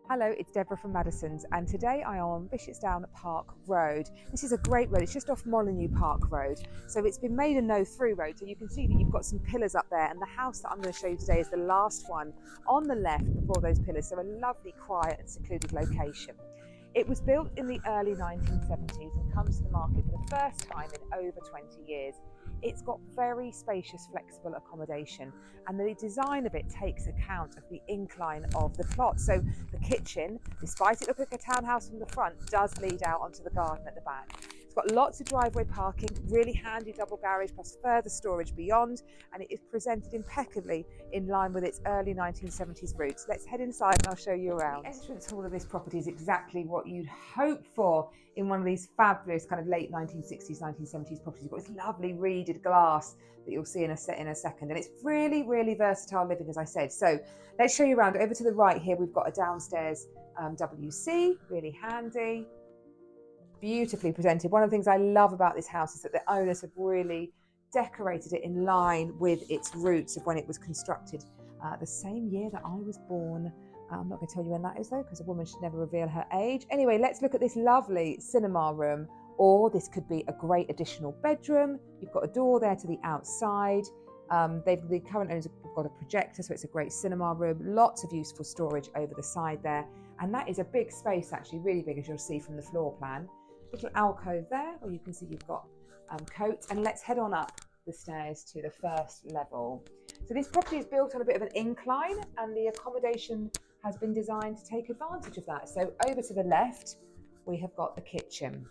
Hello, it's Deborah from Maddisons, and today I am on Bishopsdown Park Road. This is a great road, it's just off Molyneux Park Road. So it's been made a no-through road, so you can see that you've got some pillars up there, and the house that I'm going to show you today is the last one on the left before those pillars, so a lovely, quiet and secluded location. It was built in the early 1970s and comes to the market for the first time in over 20 years. It's got very spacious, flexible accommodation, and the design of it takes account of the incline of the plot. So the kitchen, despite it looking like a townhouse from the front, does lead out onto the garden at the back. It's got lots of driveway parking, really handy double garage plus further storage beyond, and it is presented impeccably in line with its early 1970s roots. Let's head inside and I'll show you around. The entrance hall of this property is exactly what you'd hope for in one of these fabulous kind of late 1960s, 1970s properties. You've got this lovely reeded glass that you'll see in a second, and it's really, really versatile living, as I said. So let's show you around. Over to the right here, we've got a downstairs WC, really handy, beautifully presented. One of the things I love about this house is that the owners have really decorated it in line with its roots of when it was constructed, the same year that I was born. I'm not going to tell you when that is though, because a woman should never reveal her age. Anyway, let's look at this lovely cinema room, or this could be a great additional bedroom. You've got a door there to the outside. The current owners have got a projector, so it's a great cinema room. Lots of useful storage over the side there. And that is a big space, actually, really big, as you'll see from the floor plan. Little alcove there, or you can see you've got coats. And let's head on up the stairs to the first level. So this property is built on a bit of an incline, and the accommodation has been designed to take advantage of that. So over to the left, we have got the kitchen.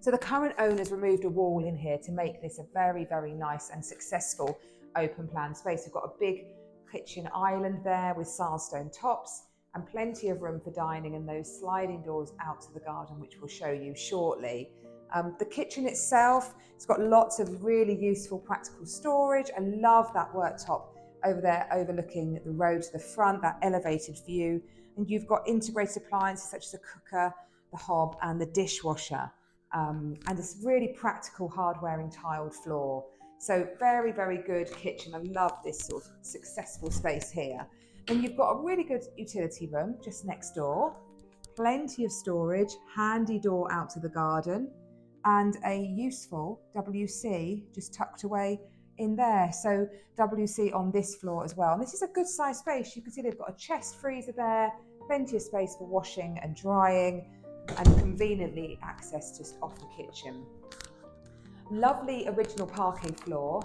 So the current owners removed a wall in here to make this a very, very nice and successful open plan space. We've got a big kitchen island there with silestone tops and plenty of room for dining, and those sliding doors out to the garden, which we'll show you shortly. The kitchen itself, it's got lots of really useful practical storage. I love that worktop over there overlooking the road to the front, that elevated view. And you've got integrated appliances such as the cooker, the hob and the dishwasher. And this really practical hard-wearing tiled floor. So very, very good kitchen. I love this sort of successful space here. Then you've got a really good utility room just next door, plenty of storage, handy door out to the garden, and a useful WC just tucked away in there. So WC on this floor as well. And this is a good size space. You can see they've got a chest freezer there, plenty of space for washing and drying, and conveniently access just off the kitchen. Lovely original parquet floor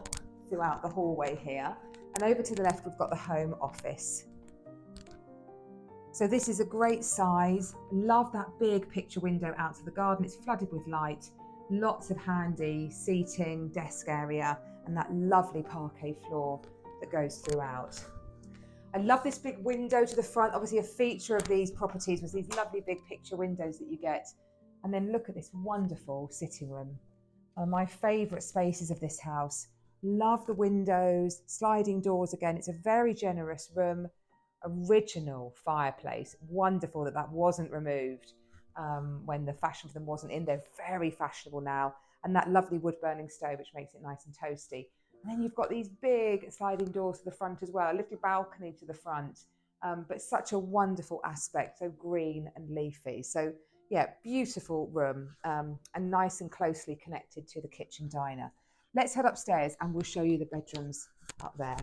throughout the hallway here. And over to the left, we've got the home office. So this is a great size. Love that big picture window out to the garden. It's flooded with light, lots of handy seating, desk area, and that lovely parquet floor that goes throughout. I love this big window to the front. Obviously a feature of these properties was these lovely big picture windows that you get. And then look at this wonderful sitting room. One of my favourite spaces of this house. Love the windows, sliding doors again. It's a very generous room. Original fireplace. Wonderful that that wasn't removed when the fashion for them wasn't in. They're very fashionable now. And that lovely wood burning stove, which makes it nice and toasty. And then you've got these big sliding doors to the front as well, a little balcony to the front, but such a wonderful aspect, so green and leafy. So yeah, beautiful room, and nice and closely connected to the kitchen diner. Let's head upstairs and we'll show you the bedrooms up there.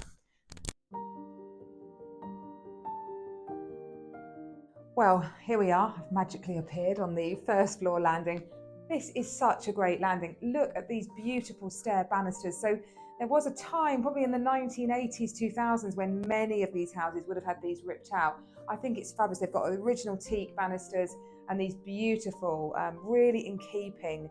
Well, here we are. I've magically appeared on the first floor landing. This is such a great landing. Look at these beautiful stair banisters. So there was a time, probably in the 1980s, 2000s, when many of these houses would have had these ripped out. I think it's fabulous. They've got original teak banisters and these beautiful, really in keeping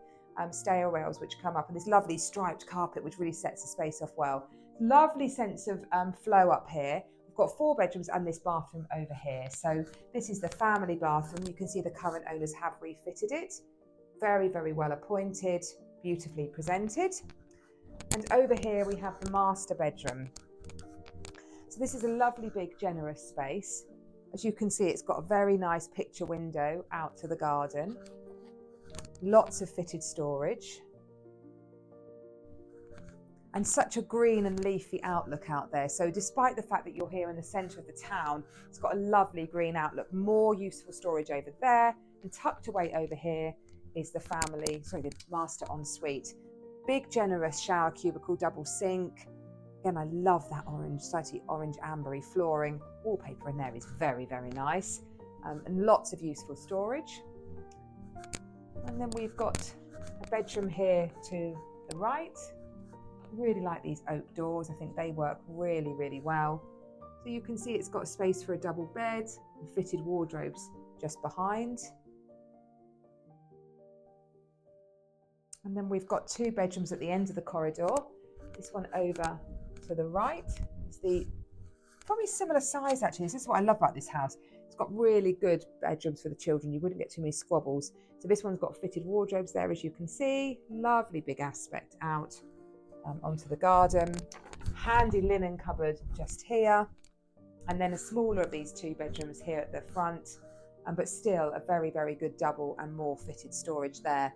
stair rails which come up, and this lovely striped carpet which really sets the space off well. Lovely sense of flow up here. We've got 4 bedrooms and this bathroom over here. So this is the family bathroom. You can see the current owners have refitted it. Very, very well appointed, beautifully presented. And over here we have the master bedroom. So this is a lovely big generous space. As you can see, it's got a very nice picture window out to the garden. Lots of fitted storage. and such a green and leafy outlook out there. So despite the fact that you're here in the centre of the town, it's got a lovely green outlook. More useful storage over there, and tucked away over here is the the master ensuite. Big generous shower cubicle, double sink. Again, I love that orange, slightly orange ambery flooring. Wallpaper in there is very, very nice, and lots of useful storage. And then we've got a bedroom here to the right. Really like these oak doors. I think they work really, really well. So you can see it's got space for a double bed and fitted wardrobes just behind. And then we've got 2 bedrooms at the end of the corridor. This one over to the right is the probably similar size actually. This is what I love about this house. It's got really good bedrooms for the children. You wouldn't get too many squabbles. So this one's got fitted wardrobes there, as you can see. Lovely big aspect out onto the garden. Handy linen cupboard just here. And then a smaller of these 2 bedrooms here at the front, but still a very, very good double and more fitted storage there.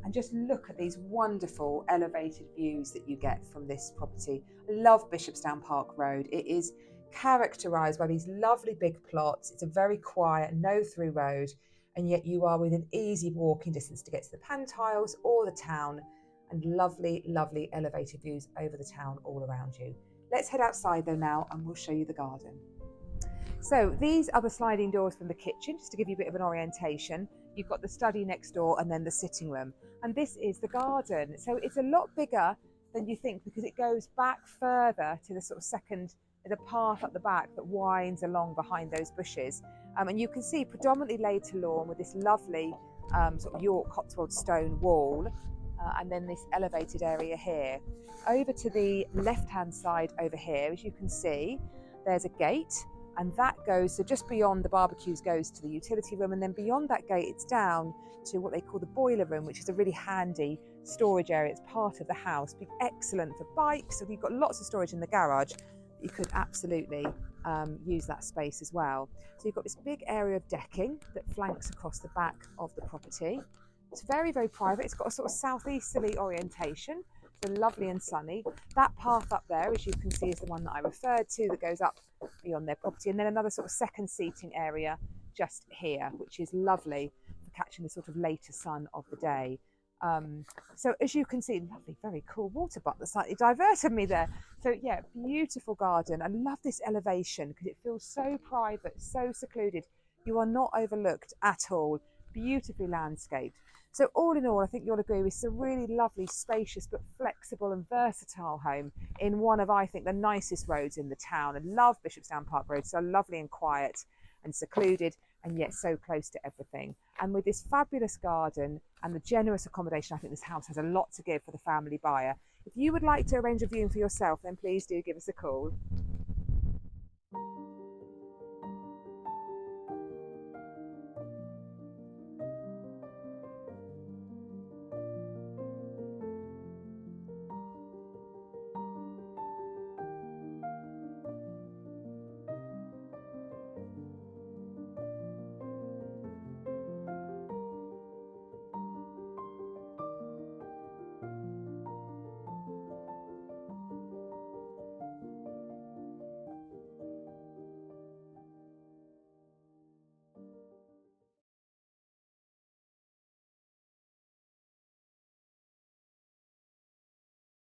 And just look at these wonderful elevated views that you get from this property. I love Bishopstown Park Road. It is characterised by these lovely big plots. It's a very quiet, no through road, and yet you are within easy walking distance to get to the Pantiles or the town, and lovely, lovely elevated views over the town all around you. Let's head outside though now, and we'll show you the garden. So these are the sliding doors from the kitchen, just to give you a bit of an orientation. You've got the study next door and then the sitting room. And this is the garden. So it's a lot bigger than you think, because it goes back further to the sort of second, there's a path up the back that winds along behind those bushes. And you can see predominantly laid to lawn with this lovely sort of York Cotswold stone wall. And then this elevated area here. Over to the left-hand side over here, as you can see, there's a gate. And that goes, so just beyond the barbecues goes to the utility room, and then beyond that gate it's down to what they call the boiler room, which is a really handy storage area. It's part of the house, be excellent for bikes. So we've got lots of storage in the garage. You could absolutely use that space as well. So you've got this big area of decking that flanks across the back of the property. It's very, very private. It's got a sort of southeasterly orientation. So lovely and sunny. That path up there, as you can see, is the one that I referred to that goes up beyond their property. And then another sort of second seating area just here, which is lovely for catching the sort of later sun of the day. So as you can see, lovely, very cool water butt that slightly diverted me there. So yeah, beautiful garden. I love this elevation because it feels so private, so secluded. You are not overlooked at all. Beautifully landscaped. So all in all, I think you'll agree it's a really lovely, spacious but flexible and versatile home in one of, I think, the nicest roads in the town. I love Bishopstown Park Road, so lovely and quiet and secluded, and yet so close to everything. And with this fabulous garden and the generous accommodation, I think this house has a lot to give for the family buyer. If you would like to arrange a viewing for yourself, then please do give us a call.